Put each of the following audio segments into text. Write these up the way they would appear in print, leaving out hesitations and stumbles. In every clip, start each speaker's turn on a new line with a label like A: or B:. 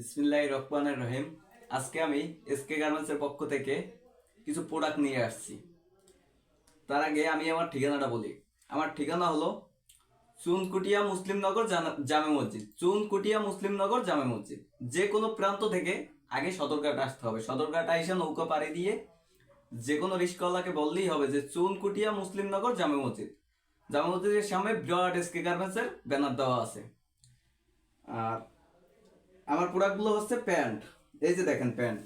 A: বিসমিল্লাহির রহমানির রহিম। আজকে আমি এসকে গার্মেন্টসের পক্ষ থেকে কিছু প্রোডাক্ট নিয়ে আসছি। তার আগে আমি আমার ঠিকানাটা বলি। আমার ঠিকানা হলো চুনকুটিয়া মুসলিমনগর জামে মসজিদ। চুনকুটিয়া মুসলিমনগর জামে মসজিদ। যে কোনো প্রান্ত থেকে আগে সদরঘাট আসতে হবে। সদরঘাট আইসা নৌকা পাড়ি দিয়ে যে কোনো রিস্কাওয়ালাকে বললেই হবে যে চুনকুটিয়া মুসলিমনগর জামে মসজিদ। জামে মসজিদের সামনে বিরাট এসকে গার্মেন্টসের ব্যানার দেওয়া আছে। আর আমার প্রোডাক্টগুলো হচ্ছে প্যান্ট। এই যে দেখেন প্যান্ট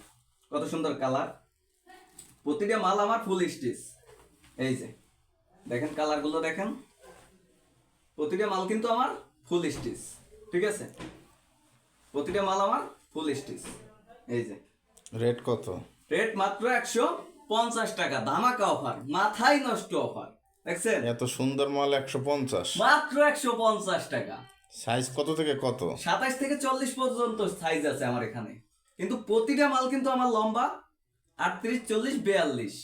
A: কত সুন্দর কালার। প্রতিটা মাল আমার ফুল স্টিচ। এই যে দেখেন কালারগুলো দেখেন, প্রতিটা মাল কিন্তু আমার ফুল স্টিচ। ঠিক আছে, প্রতিটা মাল আমার ফুল স্টিচ। এই যে
B: রেট কত?
A: রেট মাত্র 150 টাকা, ধামাকা অফার, মাথায় নষ্ট অফার। দেখছেন
B: এত সুন্দর মাল 150?
A: মাত্র 150 টাকা।
B: সাইজ কত থেকে কত?
A: 27 থেকে 40 পর্যন্ত সাইজ আছে আমার এখানে। কিন্তু প্রতিটা মাল কিন্তু আমার লম্বা 38, 40, 42।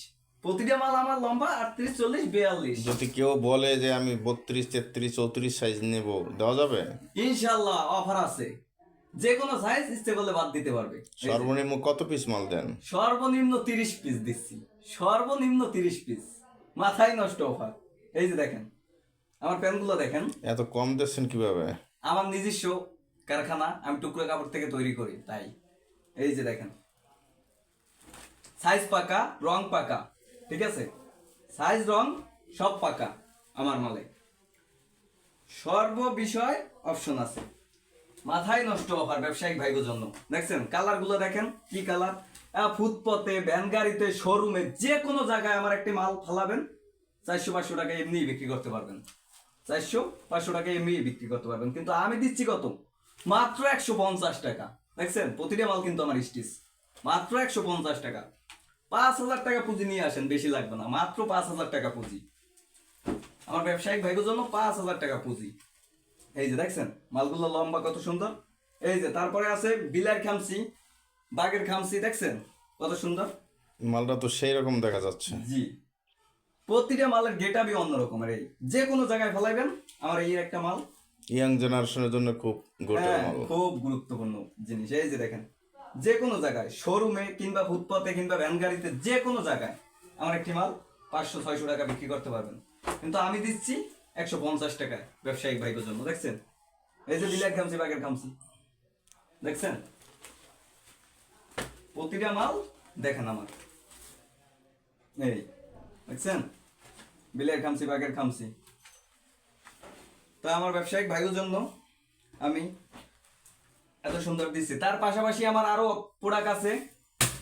A: প্রতিটা মাল আমার লম্বা 38, 40, 42।
B: যদি কেউ বলে যে আমি 32, 33, 34 সাইজ নেব, দেওয়া যাবে?
A: ইনশাআল্লাহ অফার আছে। যে কোনো সাইজ ইচ্ছে করলে বাদ দিতে পারবে।
B: সর্বনিম্ন কত পিস মাল দেন?
A: সর্বনিম্ন 30 পিস দিচ্ছি, সর্বনিম্ন 30 পিস, মাথায় নষ্ট অফার। এই যে দেখেন আমার প্যান্টগুলো দেখেন।
B: এত কম দিচ্ছেন কিভাবে?
A: আমার নিজস্ব কারখানা, আমি টুকরো কাপড় থেকে তৈরি করি তাই। এই যে দেখেন সাইজ পাকা, রং পাকা। ঠিক আছে, সাইজ রং সব পাকা আমার মালে। সর্ব বিষয় অপশন আছে, মাথায় নষ্ট অফার ব্যবসায়িক ভাইদের জন্য। দেখছেন কালার গুলো দেখেন কি কালার। ফুটপথে, ভ্যান গাড়িতে, শোরুমে, যে কোনো জায়গায় আমার একটি মাল ফালাবেন 400-500 টাকা এমনি বিক্রি করতে পারবেন। 400-500 টাকা এমনি বিক্রি করতে পারবেন। কিন্তু আমি দিচ্ছি কত? মাত্র 150 টাকা। দেখছেন প্রতিটা মাল কিন্তু আমার স্টিচ। মাত্র 150 টাকা। 5000 টাকা পুঁজি নিয়ে আসেন, বেশি লাগবে না। মাত্র 5000 টাকা পুঁজি আমার ব্যবসায়িক ভাইদের জন্য। 5000 টাকা পুঁজি। এই যে দেখছেন মালগুলো লম্বা কত সুন্দর। এই যে তারপরে আছে বিলার খামসি, বাগের খামসি। দেখছেন কত সুন্দর
B: মালটা তো সেই রকম দেখা যাচ্ছে।
A: জি, প্রতিটা মালের গেট আপই অন্যরকমের। এই যে কোনো জায়গায় ফেলাইবেন আমার এই একটা মাল
B: ইয়াং জেনারেশনের জন্য খুব গোটের মাল,
A: খুব গুরুত্বপূর্ণ জিনিস। এই যে দেখেন যে কোনো জায়গায়, শোরুমে কিংবা ফুটপাতে কিংবা ভ্যান গাড়িতে, যে কোনো জায়গায় আমার একটি মাল 500-600 টাকা বিক্রি করতে পারবেন। কিন্তু আমি দিচ্ছি 150 টাকায় ব্যবসায়িক ভাইদের জন্য। দেখছেন এই যে বিলার খামসি, বাগের খামসি। দেখছেন প্রতিটা মাল দেখেন আমার। এই দেখছেন বিলার খামসি, বাগের খামসি। তা আমার ব্যবসায়িক ভাইদের জন্য আমি এত সুন্দর দিচ্ছি। তার পাশাপাশি আমার আরো প্রোডাক্ট আছে,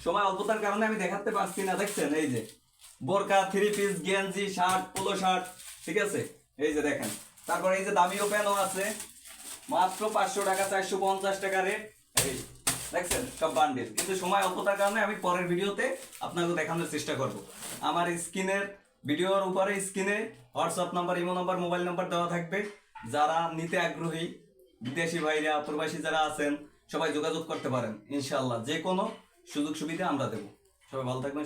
A: সময় অল্পতার কারণে আমি দেখাতে পারছি না। দেখছেন এই যে বোরকা, 3 পিস, গেঞ্জি, শার্ট, পোলো শার্ট। ঠিক আছে, এই যে দেখেন। তারপরে এই যে দামিও প্যানও আছে, মাত্র 500 টাকা, 450 টাকা রেট। এই দেখছেন সব বান্ডেল। কিন্তু সময় অল্পতার কারণে আমি পরের ভিডিওতে আপনাকে দেখানোর চেষ্টা করব। আমার স্ক্রিনের ভিডিওর উপরে স্ক্রিনে WhatsApp number, imo number, mobile number দেওয়া থাকবে। যারা নিতে আগ্রহী বিদেশি ভাইরা, প্রবাসী যারা আছেন, সবাই যোগাযোগ করতে পারেন। ইনশাআল্লাহ যে কোনো সুযোগ সুবিধা আমরা দেবো। সবাই ভালো থাকবেন।